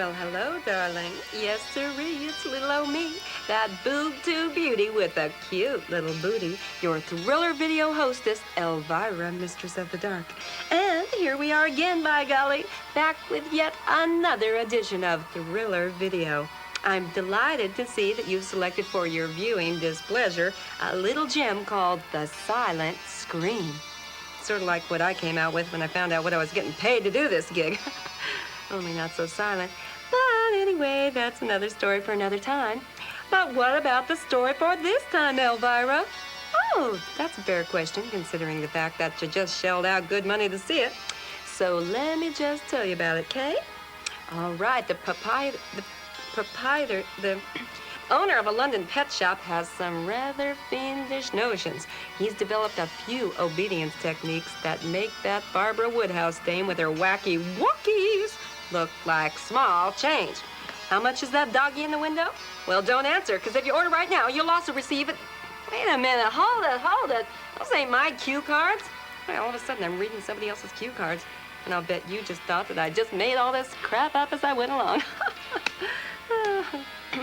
Well, hello, darling. Yes, sirree, it's little old me, that boob-tube beauty with a cute little booty, your thriller video hostess, Elvira, Mistress of the Dark. And here we are again, by golly, back with yet another edition of Thriller Video. I'm delighted to see that you've selected for your viewing displeasure a little gem called The Silent Scream. Sort of like what I came out with when I found out what I was getting paid to do this gig. Only not so silent. But anyway, that's another story for another time. But what about the story for this time, Elvira? Oh, that's a fair question, considering the fact that you just shelled out good money to see it. So let me just tell you about it, Kay? All right, the owner of a London pet shop has some rather fiendish notions. He's developed a few obedience techniques that make that Barbara Woodhouse dame with her wacky wookies look like small change. How much is that doggy in the window? Well, don't answer, because if you order right now, you'll also receive it. Wait a minute, hold it. Those ain't my cue cards. Well, all of a sudden, I'm reading somebody else's cue cards, and I'll bet you just thought that I just made all this crap up as I went along.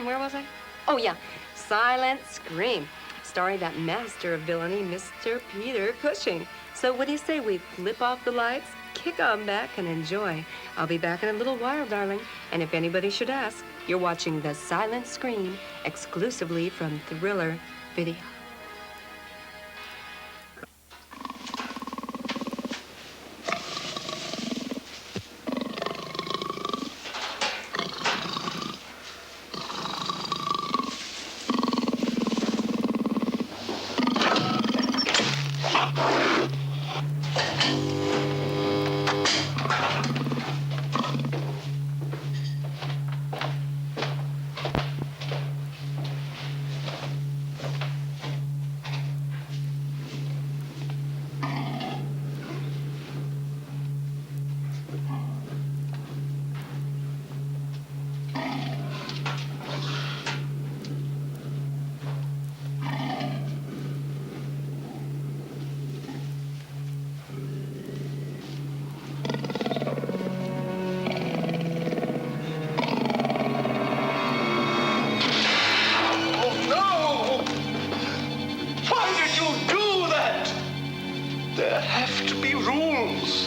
Where was I? Oh, yeah, Silent Scream, starring that master of villainy, Mr. Peter Cushing. So what do you say we flip off the lights, kick on back, and enjoy? I'll be back in a little while, darling. And if anybody should ask, you're watching The Silent Scream exclusively from Thriller Video. There have to be rules.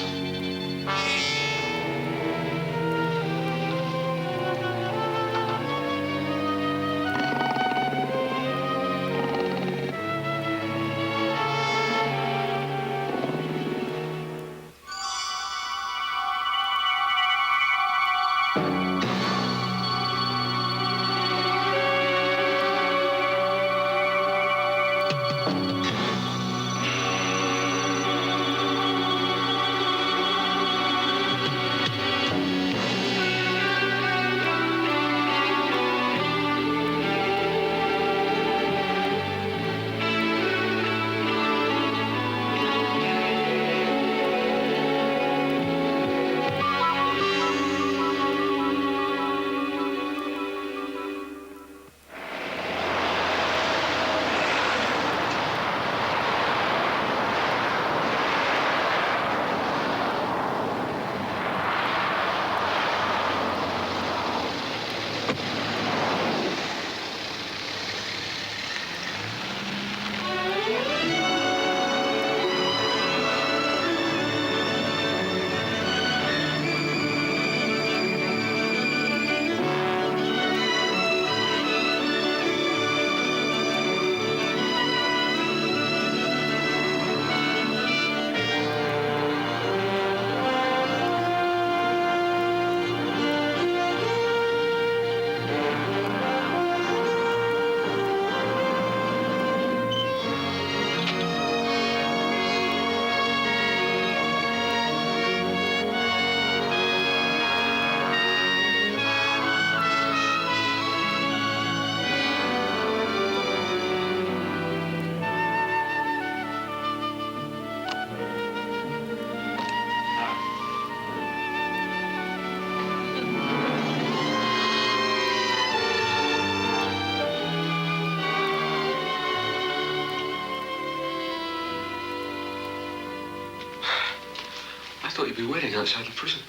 thought you'd be waiting outside the prison.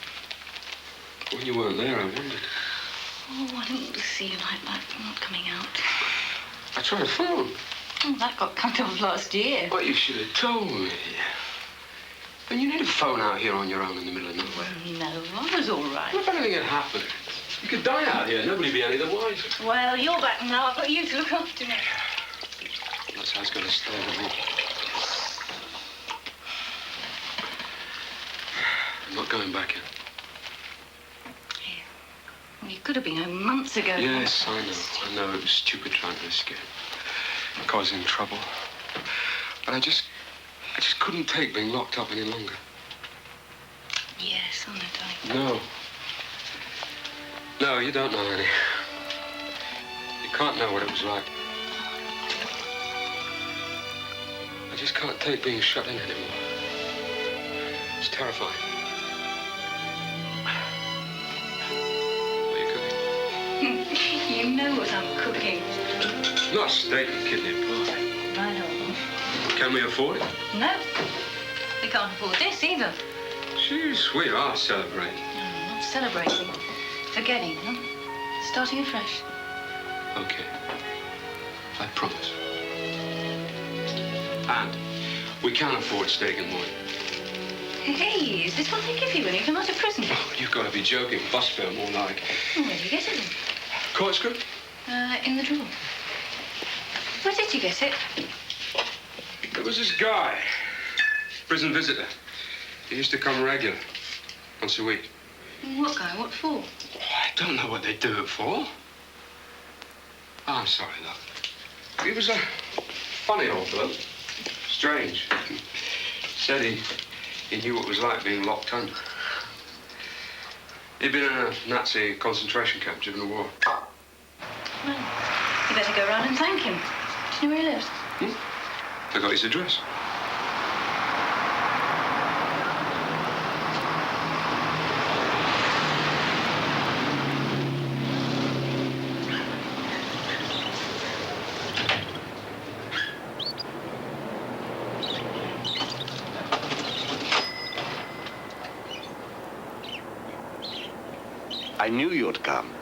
When you weren't there, I wondered. Oh, I didn't see you like that. I'm not coming out. I tried to phone. Oh, that got cut off last year. Well, you should have told me. And you need a phone out here on your own in the middle of nowhere. No, I was all right. What if anything had happened? You could die out here. Nobody'd be any the wiser. Well, you're back now. I've got you to look after me. That's how it's going to stay with me. I'm not going back in. Yeah. Well, you could have been home months ago. Yes, I know. I know it was stupid trying to escape. Causing trouble. But I just couldn't take being locked up any longer. Yes, I know, darling. No. No, you don't know, Annie. You can't know what it was like. I just can't take being shut in anymore. It's terrifying. What are you cooking? You know what I'm cooking. Not steak and kidney pie. I know. Can we afford it? No. We can't afford this either. Jeez, we are celebrating. No, not celebrating. Forgetting, huh? Starting afresh. Okay. I promise. And we can't afford steak and wine. Hey, is this what they give you when you come out of prison? Oh, you've got to be joking. Bus fare, more like. Where did you get it then? Corkscrew? In the drawer. Where did you get it? There was this guy. Prison visitor. He used to come regular. Once a week. What guy? What for? Oh, I don't know what they do it for. Oh, I'm sorry, love. He was a funny old bloke. Strange. Said he knew what it was like being locked under. He'd been in a Nazi concentration camp during the war. Well, you better go round and thank him. Do you know where he lives? I got his address. I knew you'd come.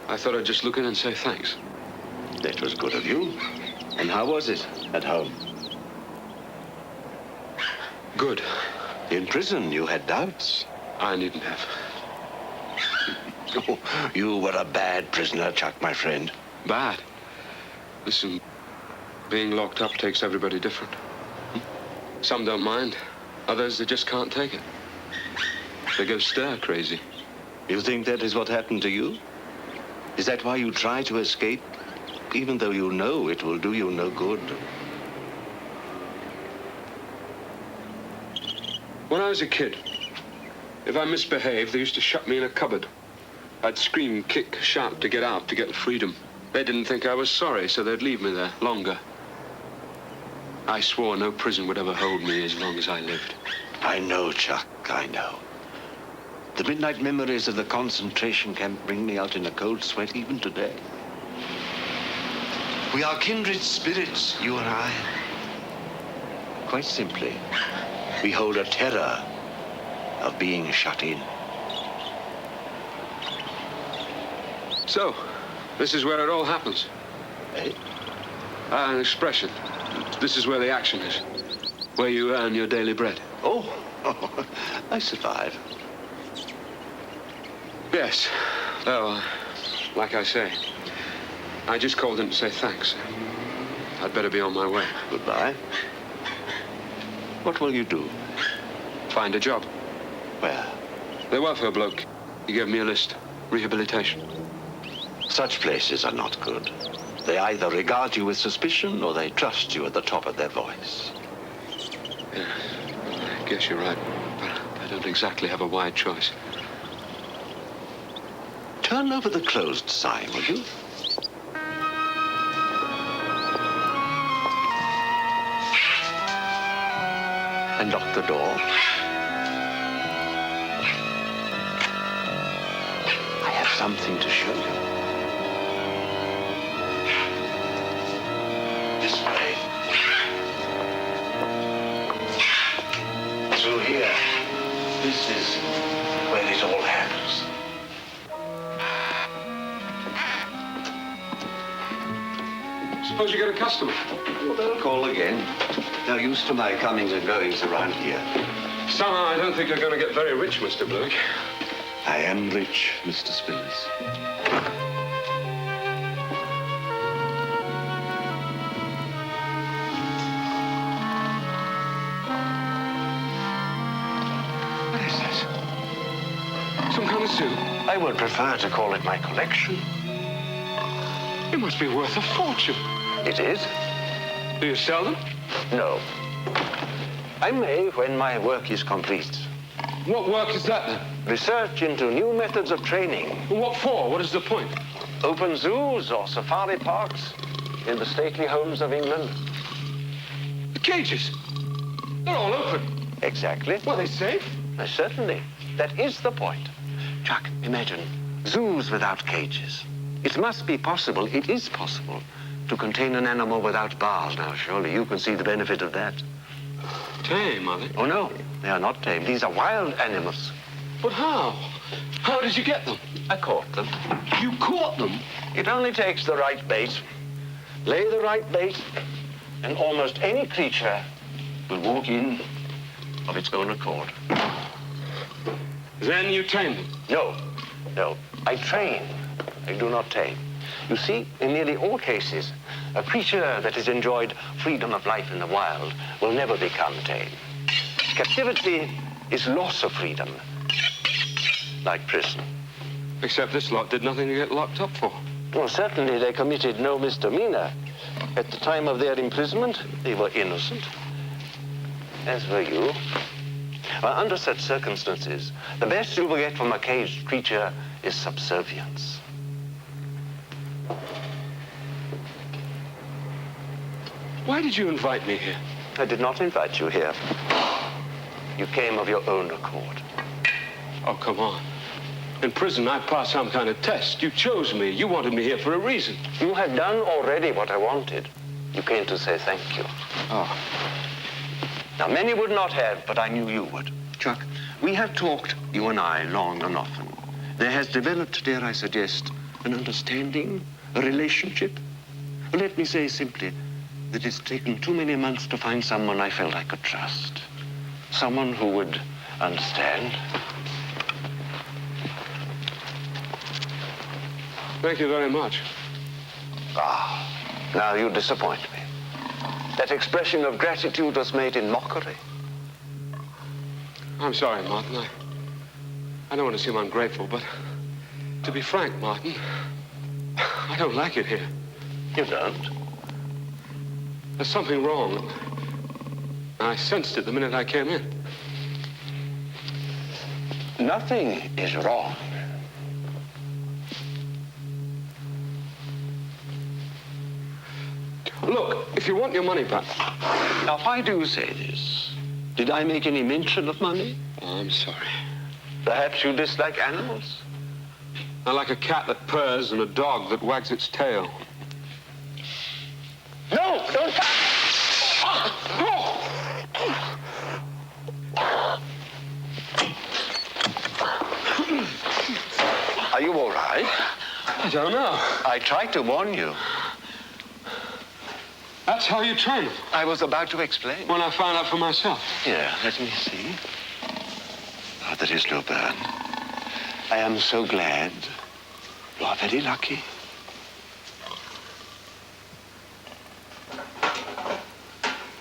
I thought I'd just look in and say thanks. That was good of you. And how was it at home? Good. In prison, you had doubts. I needn't have. Oh, you were a bad prisoner, Chuck, my friend. Bad. Listen, being locked up takes everybody different. Some don't mind. Others, they just can't take it. They go stir crazy. You think that is what happened to you? Is that why you try to escape, even though you know it will do you no good? When I was a kid, if I misbehaved, they used to shut me in a cupboard. I'd scream, kick, shout to get out, to get freedom. They didn't think I was sorry, so they'd leave me there longer. I swore no prison would ever hold me as long as I lived. I know, Chuck, I know. The midnight memories of the concentration camp bring me out in a cold sweat even today. We are kindred spirits, you and I. Quite simply, we hold a terror of being shut in. So, this is where it all happens. Eh? An expression. This is where the action is. Where you earn your daily bread. Oh, I survive. Yes. Well, like I say, I just called in to say thanks. I'd better be on my way. Goodbye. What will you do? Find a job. Where? They work for a bloke. He gave me a list. Rehabilitation. Such places are not good. They either regard you with suspicion or they trust you at the top of their voice. Yeah, I guess you're right. But I don't exactly have a wide choice. Turn over the closed sign, will you? And lock the door. I have something to show you. This way. Through here. This is where it all happens. Suppose you get a customer. Well, they'll call again. They're used to my comings and goings around here. Somehow, I don't think you're going to get very rich, Mr. Blake. I am rich, Mr. Spillers. What is this? Some kind of suit? I would prefer to call it my collection. It must be worth a fortune. It is? Do you sell them? No. I may when my work is complete. What work is that, then? Research into new methods of training. What for? What is the point? Open zoos or safari parks in the stately homes of England. The cages. They're all open. Exactly. Well, they safe? Certainly. That is the point. Chuck, imagine zoos without cages. It must be possible, it is possible, to contain an animal without bars. Now, surely you can see the benefit of that. Tame, are they? Oh, no, they are not tame. These are wild animals. But how? How did you get them? I caught them. You caught them? It only takes the right bait. Lay the right bait, and almost any creature will walk in of its own accord. Then you tame them? No, no. I train. I do not tame. You see, in nearly all cases, a creature that has enjoyed freedom of life in the wild will never become tame. Captivity is loss of freedom, like prison. Except this lot did nothing to get locked up for. Well, certainly they committed no misdemeanor. At the time of their imprisonment, they were innocent. As were you. Well, under such circumstances, the best you will get from a caged creature is subservience. Why did you invite me here? I did not invite you here. You came of your own accord. Oh, come on. In prison, I passed some kind of test. You chose me. You wanted me here for a reason. You had done already what I wanted. You came to say thank you. Oh. Now, many would not have, but I knew you would. Chuck, we have talked, you and I, long and often. There has developed, dare I suggest, an understanding, a relationship. Let me say simply that it's taken too many months to find someone I felt I could trust. Someone who would understand. Thank you very much. Ah, now you disappoint me. That expression of gratitude was made in mockery. I'm sorry, Martin. I don't want to seem ungrateful, but to be frank, Martin, I don't like it here. You don't? There's something wrong. I sensed it the minute I came in. Nothing is wrong. Look, if you want your money back... Now, why do you say this? Did I make any mention of money? Oh, I'm sorry. Perhaps you dislike animals? I like a cat that purrs and a dog that wags its tail. No, don't touch! Are you all right? I don't know. I tried to warn you. That's how you train them. I was about to explain. When I found out for myself. Here, let me see. Oh, there is no burn. I am so glad. You are very lucky.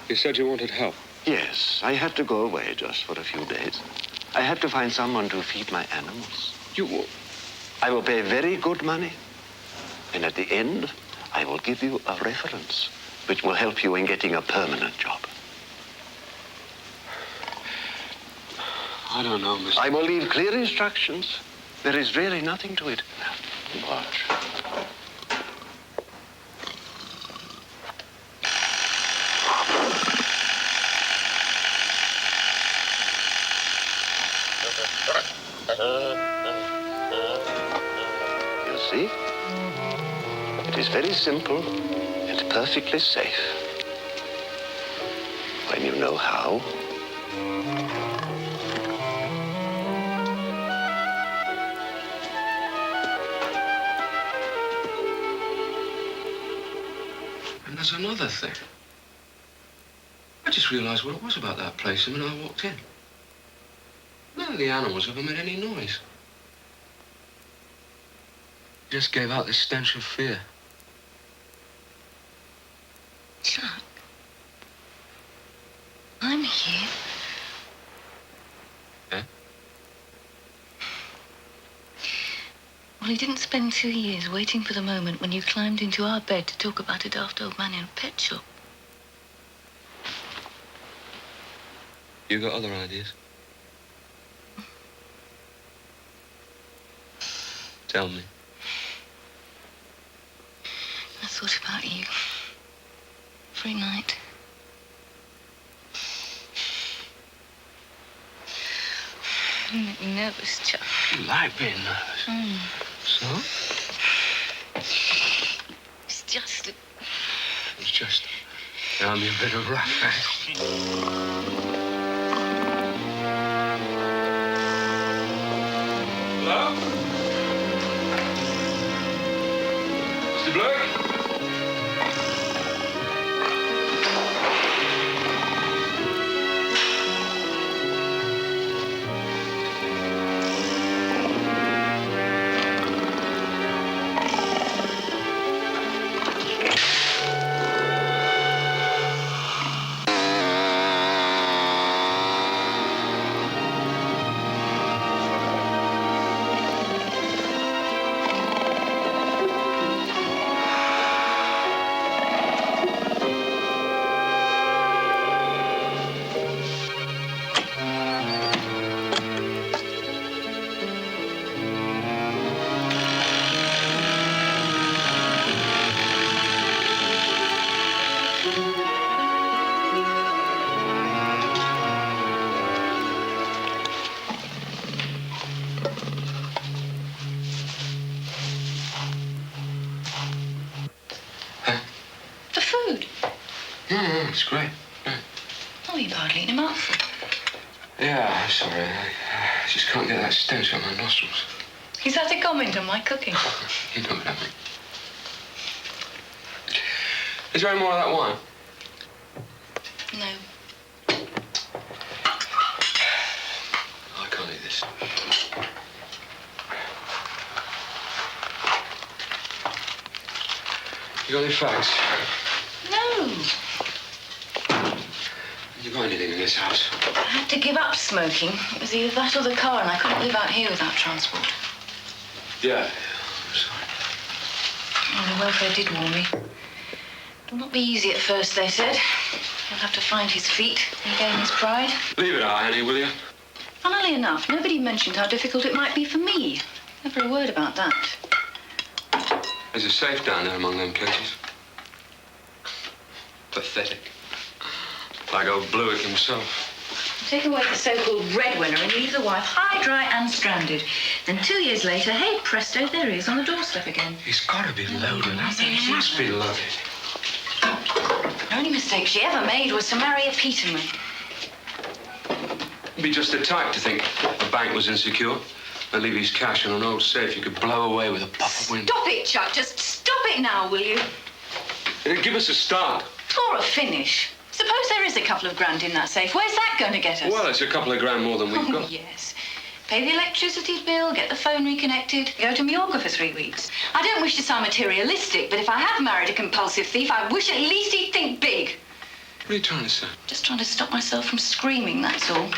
You said you wanted help. Yes, I had to go away just for a few days. I had to find someone to feed my animals. You... I will pay very good money. And at the end, I will give you a reference, which will help you in getting a permanent job. I don't know, Mr. I will leave clear instructions. There is really nothing to it. Now, watch. You see? It is very simple and perfectly safe. When you know how. And there's another thing. I just realized what it was about that place the minute I walked in. None of the animals ever made any noise. Just gave out this stench of fear. Chuck, I'm here. Yeah? Well, he didn't spend 2 years waiting for the moment when you climbed into our bed to talk about a daft old man in a pet shop. You got other ideas? Tell me. I thought about you. Every night. You make me nervous, Chuck. You like being nervous. So? It's just... It's just... I'm a bit of rough, eh? Hello? Mr. Blake? The food. No, it's great. Yeah. Oh, you've hardly eaten a mouthful. Yeah, I'm sorry. I just can't get that stench out of my nostrils. Is that a comment on my cooking? You know what I mean. Is there any more of that wine? No. I can't eat this. You got any facts? No. You got anything in this house? I had to give up smoking. It was either that or the car, and I couldn't live out here without transport. Yeah. I'm sorry. Oh, the welfare did warn me. It'll not be easy at first, they said. He'll have to find his feet, regain his pride. Leave it out, Annie, will you? Funnily enough, nobody mentioned how difficult it might be for me. Never a word about that. There's a safe down there among them cages. Pathetic. Like old Bluick himself. Take away the so-called breadwinner and leave the wife high, dry, and stranded. Then 2 years later, hey, presto, there he is on the doorstep again. He's got to be loaded. He must be loaded. The only mistake she ever made was to marry a Peterman. He'd be just the type to think the bank was insecure and leave his cash in an old safe you could blow away with a puff of wind. Stop it, Chuck. Just stop it now, will you? It'd give us a start. Or a finish. Suppose there is a couple of grand in that safe. Where's that going to get us? Well, it's a couple of grand more than we've Oh, got. yes. Pay the electricity bill, get the phone reconnected, go to Mallorca for 3 weeks. I don't wish to sound materialistic, but if I have married a compulsive thief, I wish at least he'd think big. What are you trying to say? Just trying to stop myself from screaming, that's all.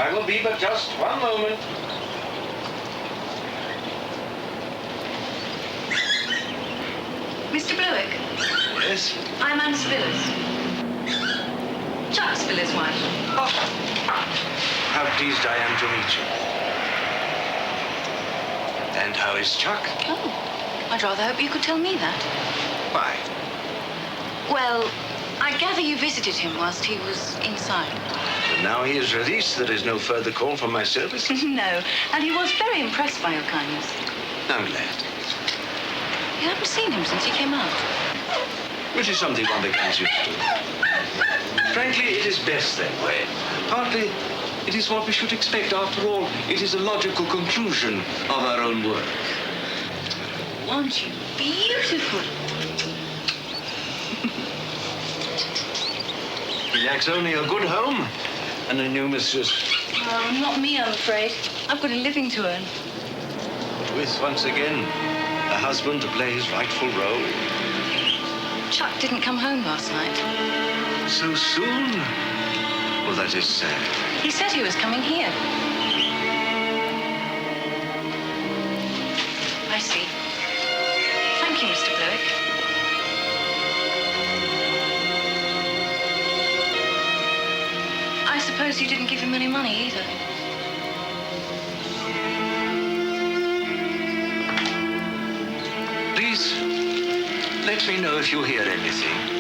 I will be but just one moment. Mr. Blewick, Yes? I'm Anne Spillers. Chuck Spillers' wife. Oh, how pleased I am to meet you. And how is Chuck? Oh, I'd rather hope you could tell me that. Why? Well, I gather you visited him whilst he was inside. But now he is released, there is no further call for my services. No, and he was very impressed by your kindness. I'm glad. You haven't seen him since he came out. Which is something one becomes used to. Frankly, it is best that way. Partly, it is what we should expect. After all, it is a logical conclusion of our own work. Aren't you beautiful? He lacks only a good home and a new mistress. Oh, not me, I'm afraid. I've got a living to earn. With, once again, a husband to play his rightful role. Chuck didn't come home last night. So soon? Well, that is sad. He said he was coming here. I see. Thank you, Mr. Blewick. I suppose you didn't give him any money either. Please, let me know if you hear anything.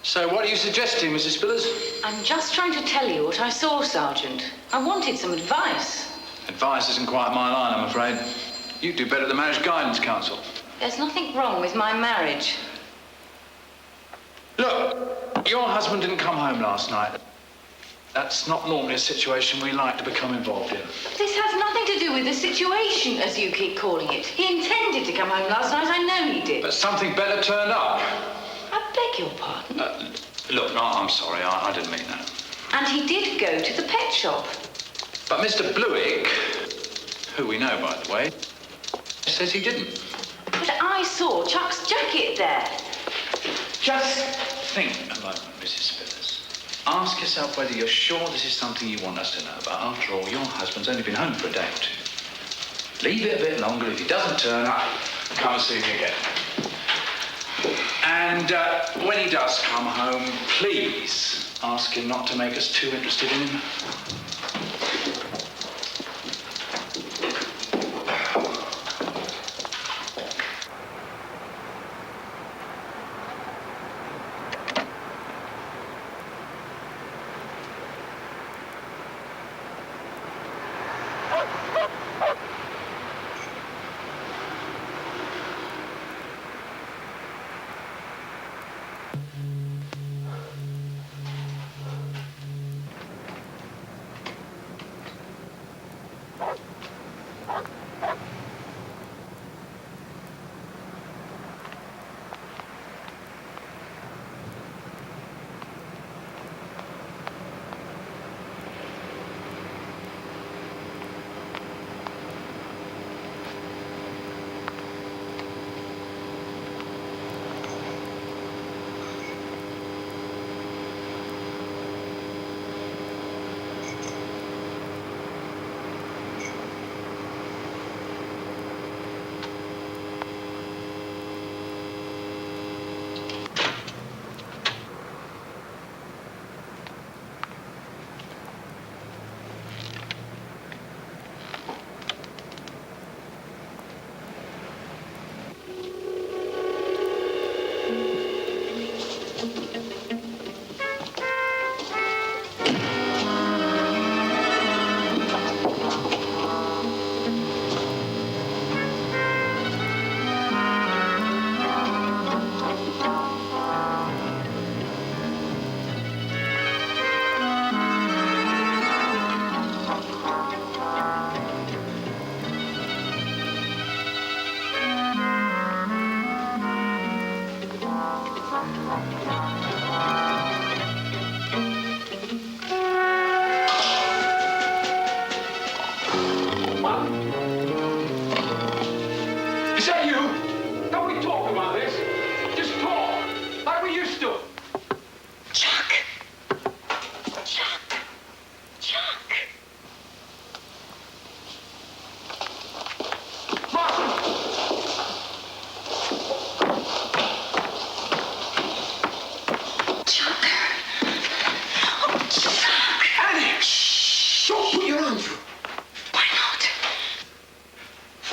So what are you suggesting, Mrs. Spillers? I'm just trying to tell you what I saw, Sergeant. I wanted some advice. Advice isn't quite my line, I'm afraid. You do better than Marriage Guidance Council. There's nothing wrong with my marriage. Look, your husband didn't come home last night. That's not normally a situation we like to become involved in. This has nothing to do with the situation, as you keep calling it. He intended to come home last night. I know he did. But something better turned up. I beg your pardon. Look, no, I'm sorry, I didn't mean that. And he did go to the pet shop. But Mr. Blewick, who we know, by the way, says he didn't. But I saw Chuck's jacket there. Just think a moment, Mrs. Spillers. Ask yourself whether you're sure this is something you want us to know about. After all, your husband's only been home for a day or two. Leave it a bit longer. If he doesn't turn up, come and see me again. And when he does come home, please ask him not to make us too interested in him.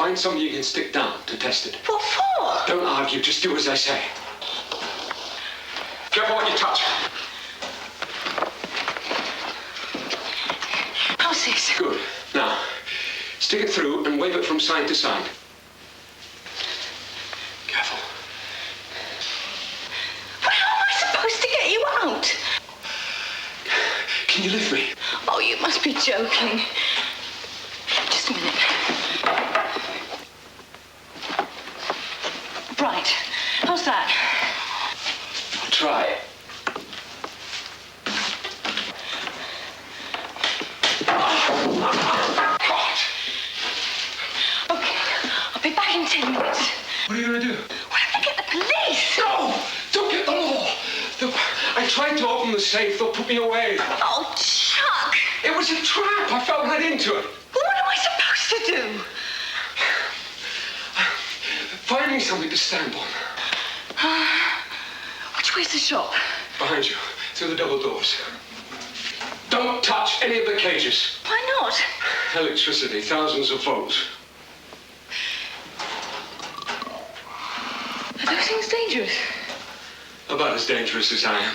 Find something you can stick down to test it. What for? Don't argue, just do as I say. Careful what you touch. How's this? Good. Now, stick it through and wave it from side to side. Careful. Well, how am I supposed to get you out? Can you lift me? Oh, you must be joking. Just a minute. Right. How's that? I'll try it. Okay. I'll be back in 10 minutes. What are you going to do? What if they get the police? No! Don't get the law! I tried to open the safe. They'll put me away. Oh, Chuck! It was a trap. I fell right into it. What am I supposed to do? Find me something to stand on. Which way's the shop? Behind you, through the double doors. Don't touch any of the cages. Why not? Electricity, thousands of volts. Are those things dangerous? About as dangerous as I am.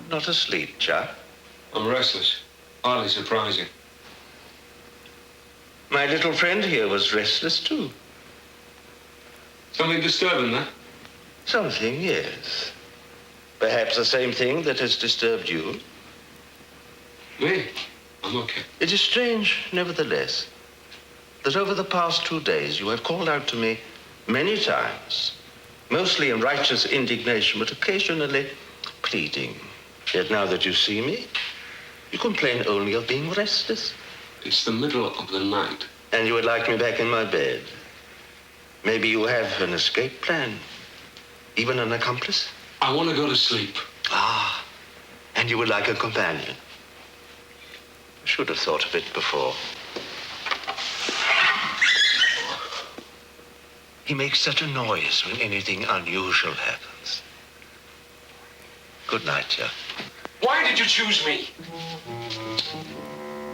Not asleep, Chuck? I'm restless. Hardly surprising. My little friend here was restless, too. Something disturbing, that? Something, yes. Perhaps the same thing that has disturbed you. Me? I'm okay. It is strange, nevertheless, that over the past 2 days you have called out to me many times, mostly in righteous indignation, but occasionally pleading. Yet now that you see me, you complain only of being restless. It's the middle of the night. And you would like me back in my bed. Maybe you have an escape plan, even an accomplice? I want to go to sleep. Ah, and you would like a companion. I should have thought of it before. He makes such a noise when anything unusual happens. Good night, Jack. Why did you choose me?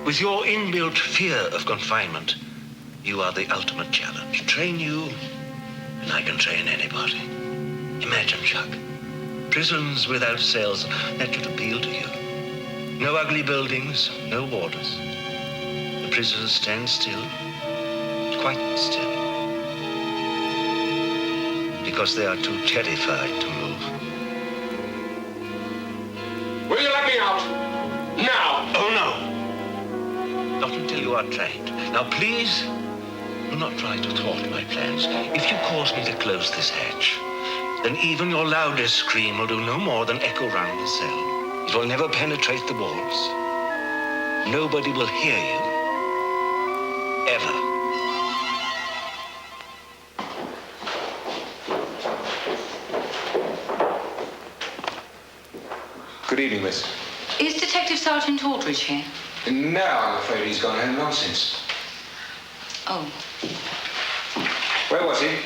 With your inbuilt fear of confinement, you are the ultimate challenge. Train you, and I can train anybody. Imagine, Chuck, prisons without cells, that should appeal to you. No ugly buildings, no warders. The prisoners stand still, quite still, because they are too terrified to move. Will you let me out? Now! Oh, no. Not until you are trained. Now, please, do not try to thwart my plans. If you cause me to close this hatch, then even your loudest scream will do no more than echo round the cell. It will never penetrate the walls. Nobody will hear you. Ever. Good evening, miss. Is Detective Sergeant Aldridge here? No, I'm afraid he's gone home long since. Oh, Where was he?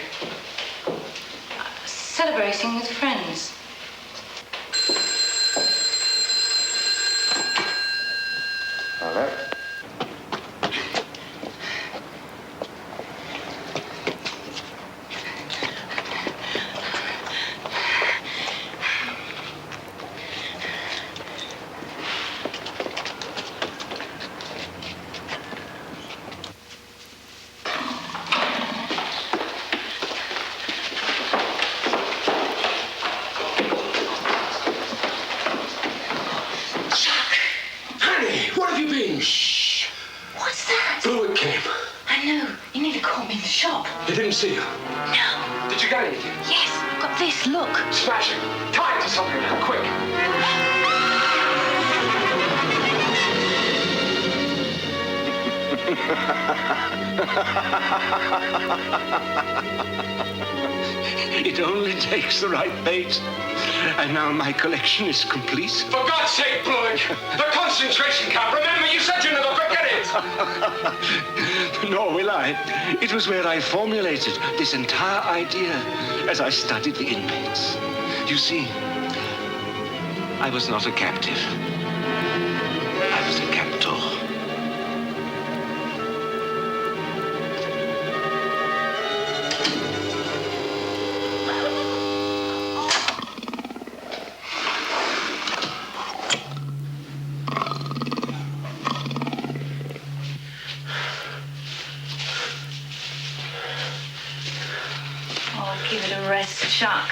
celebrating with friends. All right. Shh. What's that? Blewett came. I know. You need to call me in the shop. He didn't see you. No. Did you get anything? Yes, I've got this. Look. Smash it. Tie it to something now, quick. It only takes the right bait. And now my collection is complete. For God's sake, Blewett! The concentration camp! Remember, you said you'd never forget it! Nor will I. It was where I formulated this entire idea as I studied the inmates. You see, I was not a captive. I was a captor. Give it a rest, Chuck.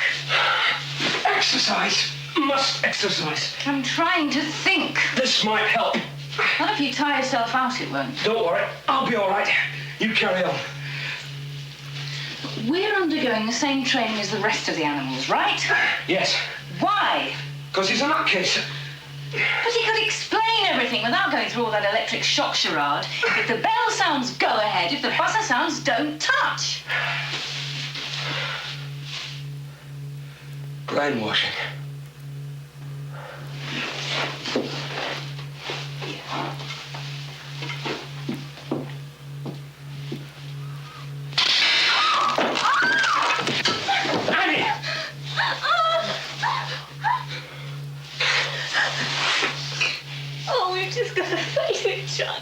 Exercise. Must exercise. I'm trying to think. This might help. What if you tire yourself out, it won't? Don't worry. I'll be all right. You carry on. We're undergoing the same training as the rest of the animals, right? Yes. Why? Because he's a nutcase. But he could explain everything without going through all that electric shock charade. If the bell sounds, go ahead. If the buzzer sounds, don't touch. Brainwashing. Annie! Oh, we've just got to face it, Chuck.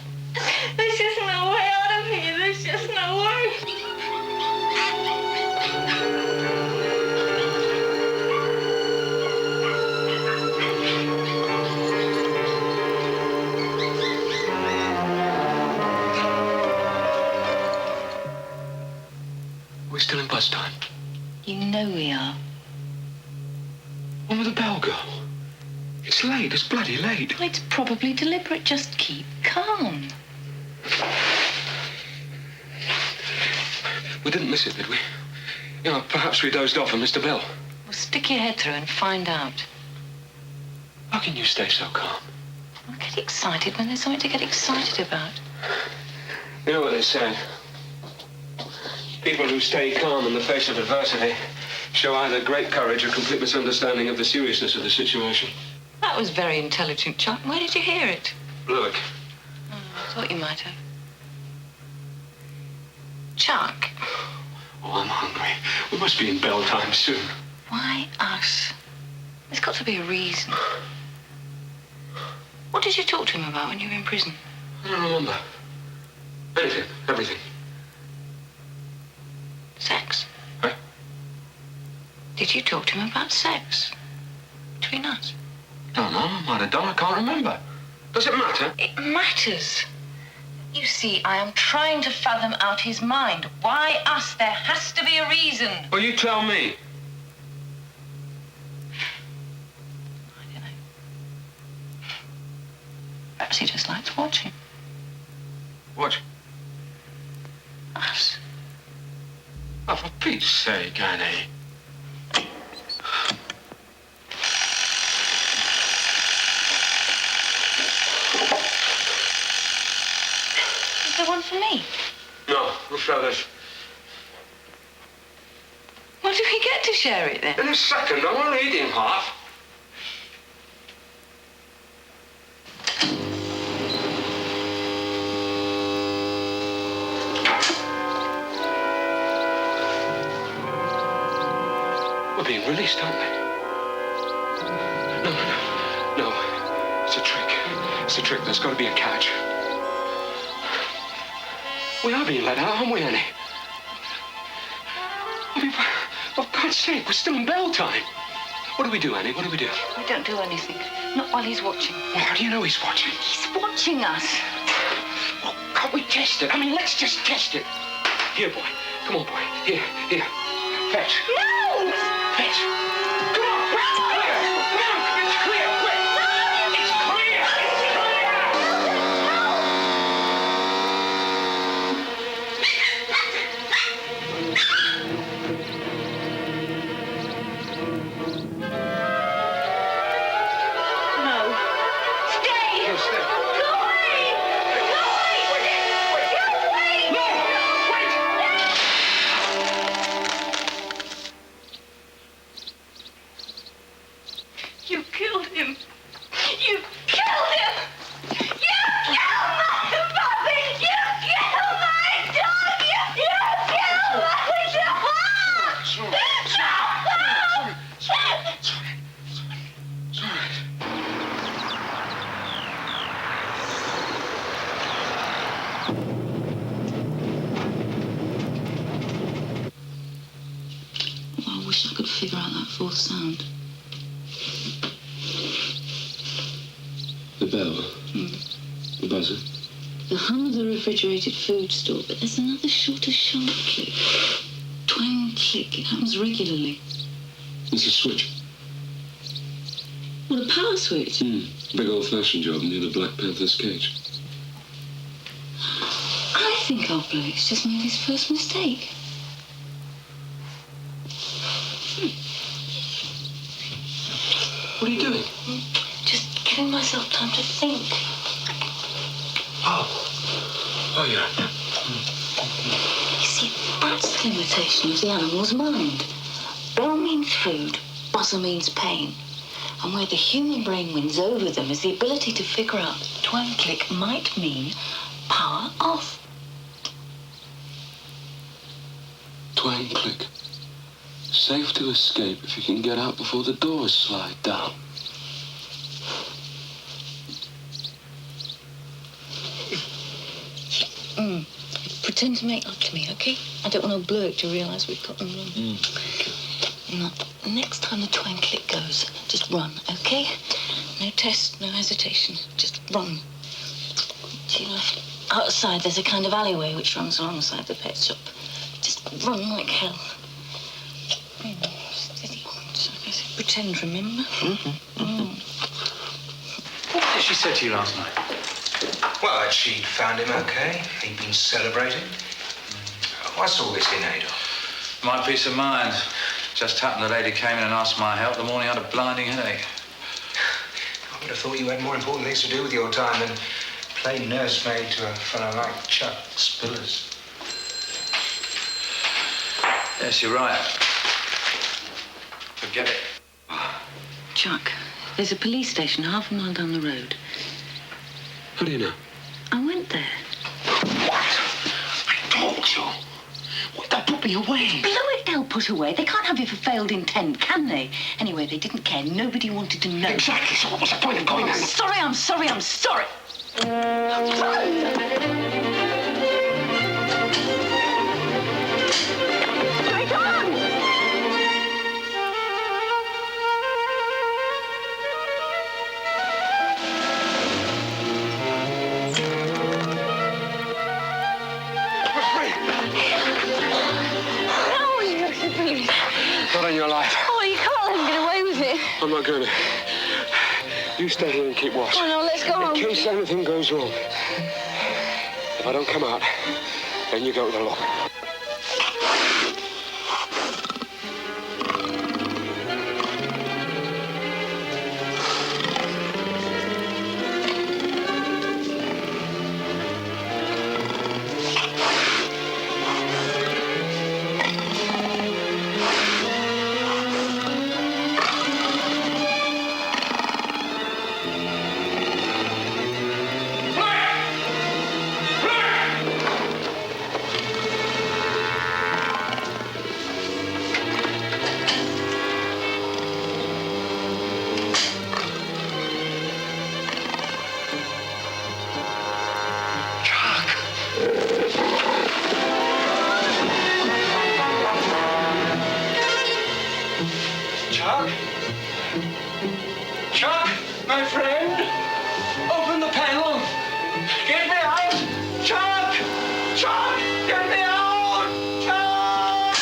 There's just no way out of here. There's just no way. We're still in bus time. You know we are. When will the bell go? It's late. It's bloody late. Well, it's probably deliberate. Just keep calm. We didn't miss it, did we? You know, perhaps we dozed off and missed a bell. Well, stick your head through and find out. How can you stay so calm? I get excited when there's something to get excited about. You know what they say? People who stay calm in the face of adversity show either great courage or complete misunderstanding of the seriousness of the situation. That was very intelligent, Chuck. Where did you hear it? Look. Oh, I thought you might have. Chuck. Oh, I'm hungry. We must be in bell time soon. Why us? There's got to be a reason. What did you talk to him about when you were in prison? I don't remember. Anything. Everything. Sex? Huh? Did you talk to him about sex? Between us? No, I might have done. I can't remember. Does it matter? It matters. You see, I am trying to fathom out his mind. Why us? There has to be a reason. Well, you tell me. I don't know. Perhaps he just likes watching. What? Us. Oh, for Pete's sake, Annie. Is there one for me? No, we'll share this. Well, do we get to share it then? In a second, I'm only eating half. We're being released, aren't we? No. It's a trick. It's a trick. There's got to be a catch. We are being let out, aren't we, Annie? I mean, for God's sake, we're still in bell time. What do we do, Annie? What do we do? We don't do anything. Not while he's watching. Well, how do you know he's watching? He's watching us. Well, can't we test it? I mean, let's just test it. Here, boy. Come on, boy. Here. Fetch. No! Fetch. Come on. It's clear. Come on. It's clear. Quick. It's clear. No. Stay! No, stay. Go away! Go away! Go away! No! Wait! You killed him. You killed him! You killed my puppy! You killed my dog! You killed my dog! It's all right. It's all right. I wish I could figure out that fourth sound. The bell. The buzzer. The hum of the refrigerated food store, but there's another shorter, sharp click. Twang click. It happens regularly. It's a switch. What, a power switch? Big old-fashioned job near the Black Panther's cage. I think our bloke's just made his first mistake. What are you doing? Just giving myself time to think. Oh, yeah. You see, that's the limitation of the animal's mind. Bell means food, buzzer means pain. And where the human brain wins over them is the ability to figure out that twang click might mean power off. Twang click. Safe to escape if you can get out before the doors slide down. Pretend to make up to me, okay? I don't want to blow it to realise we've got them wrong. Now, next time the twang click goes, just run, okay? No test, no hesitation. Just run. To your left. Outside, there's a kind of alleyway which runs alongside the pet shop. Just run like hell. Steady. Pretend, remember? What did she say to you last night? Well, that she'd found him okay. He'd been celebrating. What's all this in aid of? My peace of mind. Just happened the lady came in and asked my help the morning I had a blinding headache. I would have thought you had more important things to do with your time than play nursemaid to a fellow like Chuck Spillers. Yes, you're right. Forget it. Chuck, there's a police station half a mile down the road. How do you know? I went there. What? I told you. What, they'll put me away. Blow it, they'll put away. They can't have you for failed intent, can they? Anyway, they didn't care. Nobody wanted to know. Exactly, so what was the point of going I'm in? sorry, I'm sorry, I'm sorry. Right on! Not on your life. Oh, you can't let him get away with it. I'm not going to. You stay here and keep watch. Oh, no, let's go home. In case anything goes wrong. If I don't come out, then you go to the lock. Chuck? Chuck, my friend? Open the panel. Get me out. Chuck! Chuck! Get me out! Chuck!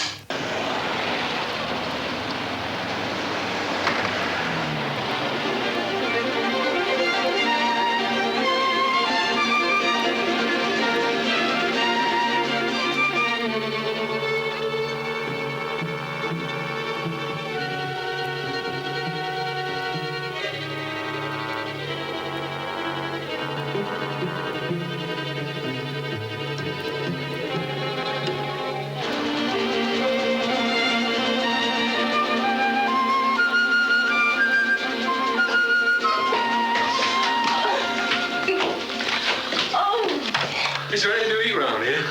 Is there anything to eat round here?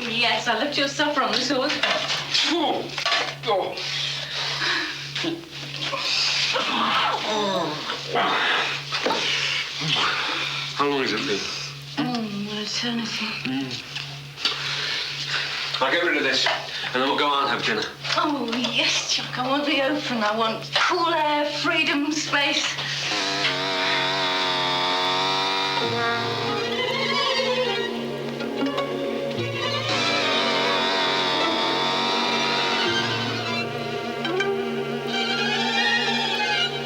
Yes, I left your supper on the sauce. Oh. Oh. How long has it been? An eternity. I'll get rid of this, and then we'll go out and have dinner. Oh, yes, Chuck. I want the open. I want cool air, freedom, space.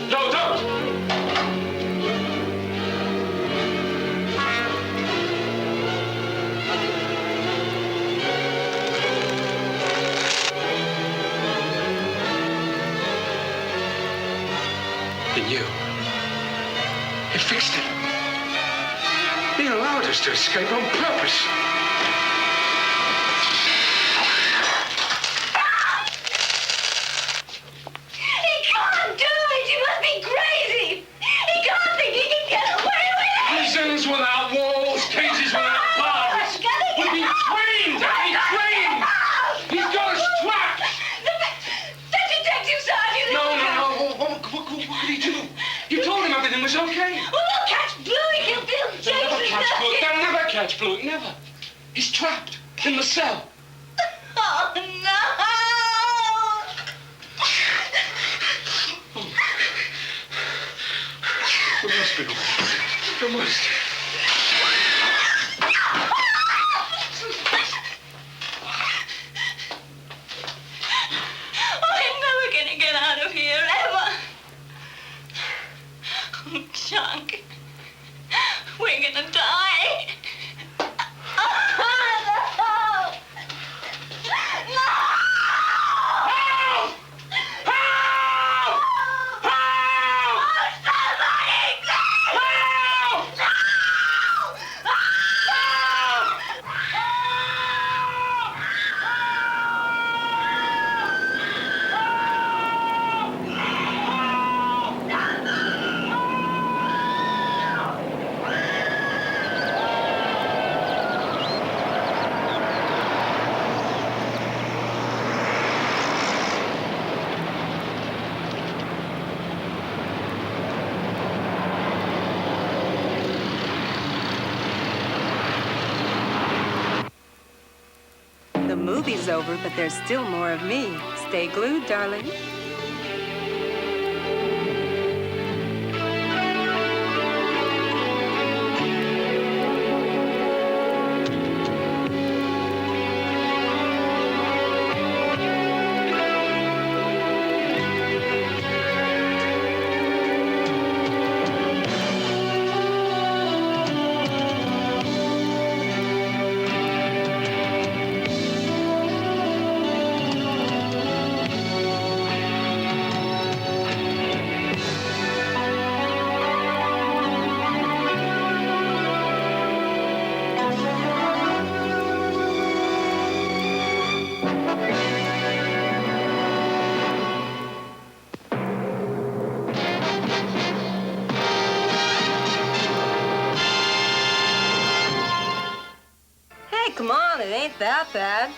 No, don't! And you fixed it. You allowed us to escape on purpose. He can't do it! He must be crazy! He can't think he can get away with it! Prisons without walls, cages without bars. We've been trained! Trained! He's got us trapped! The detective sergeant! No. What could he do? You told him everything was okay. Well, they'll catch Bluey. He'll They'll never chase catch us. Bluey. They'll never catch Bluey. Never. He's trapped in the cell. Oh, no! We must be wrong. We must. movie's over, but there's still more of me. Stay glued, darling. Come on, it ain't that bad.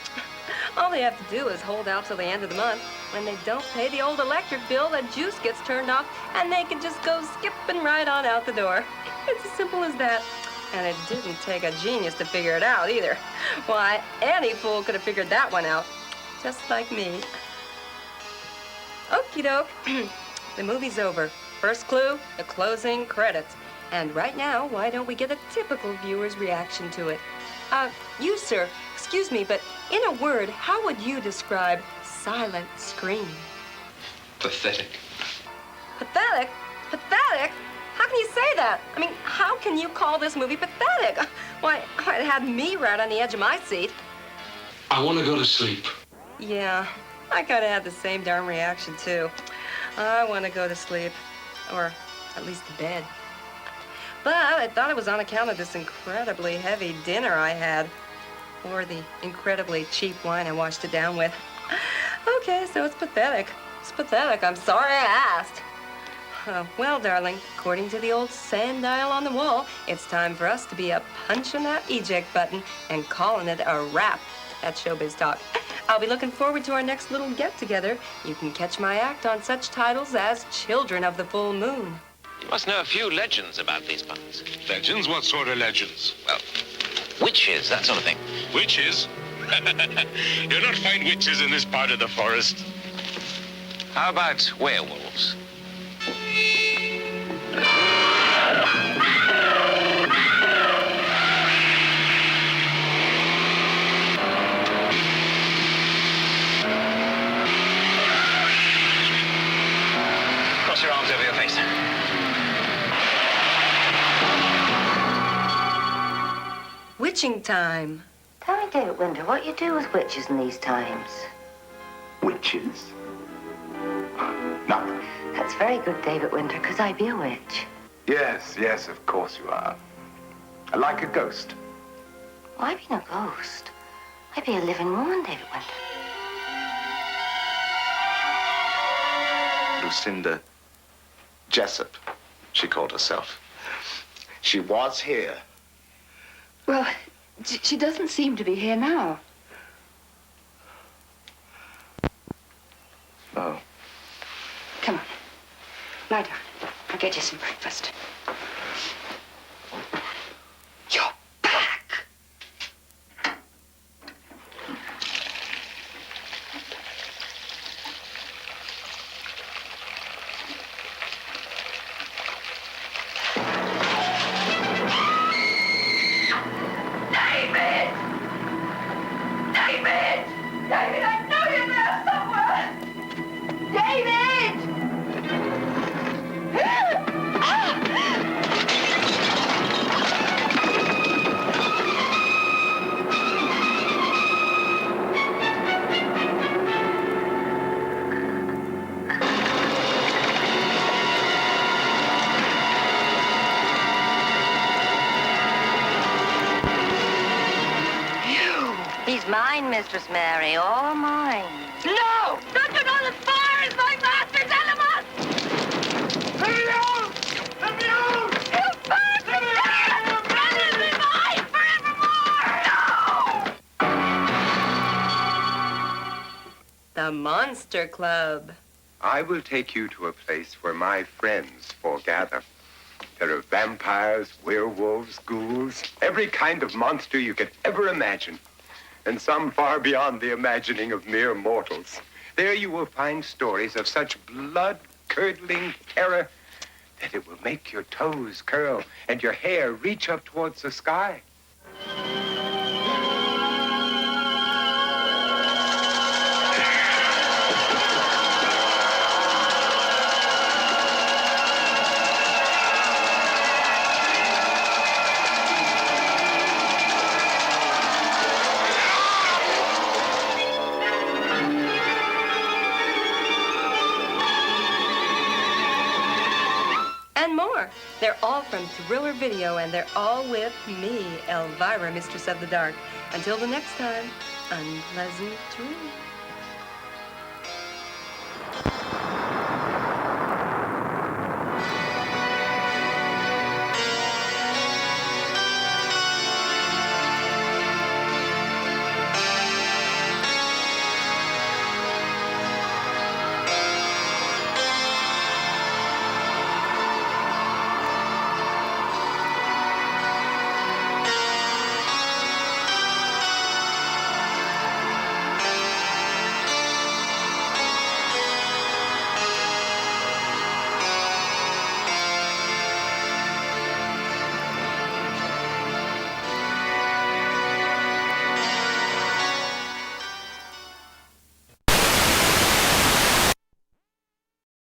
All they have to do is hold out till the end of the month. When they don't pay the old electric bill, the juice gets turned off, and they can just go skipping right on out the door. It's as simple as that. And it didn't take a genius to figure it out, either. Why, any fool could have figured that one out. Just like me. Okie doke. The movie's over. First clue, the closing credits. And right now, why don't we get a typical viewer's reaction to it? You, sir, excuse me, but in a word, how would you describe Silent Scream? Pathetic. Pathetic? Pathetic? How can you say that? I mean, how can you call this movie pathetic? Why, it had me right on the edge of my seat. I want to go to sleep. Yeah, I kind of had the same darn reaction, too. I want to go to sleep. Or at least to bed. But I thought it was on account of this incredibly heavy dinner I had. Or the incredibly cheap wine I washed it down with. Okay, so it's pathetic. It's pathetic. I'm sorry I asked. Well, darling, according to the old sundial on the wall, it's time for us to be punching that eject button and calling it a wrap. That's showbiz talk. I'll be looking forward to our next little get-together. You can catch my act on such titles as Children of the Full Moon. You must know a few legends about these parts. Legends? What sort of legends? Well, witches, that sort of thing. Witches? You'll not find witches in this part of the forest. How about werewolves? Cross your arms over your face. Witching time. Tell me, David Winter, what you do with witches in these times? Witches? Nothing. That's very good, David Winter, because I be a witch. Yes, of course you are. Like a ghost. Well, I be no ghost. I be a living woman, David Winter. Lucinda Jessup, she called herself. She was here. Well, she doesn't seem to be here now. Oh. Come on. Lie down. I'll get you some breakfast. You're back! David, I know you're there somewhere! David! He's mine, Mistress Mary, all mine. No! Not as far as my master's element! Let me out! Let me out! You bastard! Let me mine forevermore! No! The Monster Club. I will take you to a place where my friends foregather. There are vampires, werewolves, ghouls, every kind of monster you could ever imagine. and some far beyond the imagining of mere mortals. There you will find stories of such blood-curdling terror that it will make your toes curl and your hair reach up towards the sky. And more. They're all from Thriller Video, and they're all with me, Elvira, Mistress of the Dark. Until the next time, unpleasant dreams.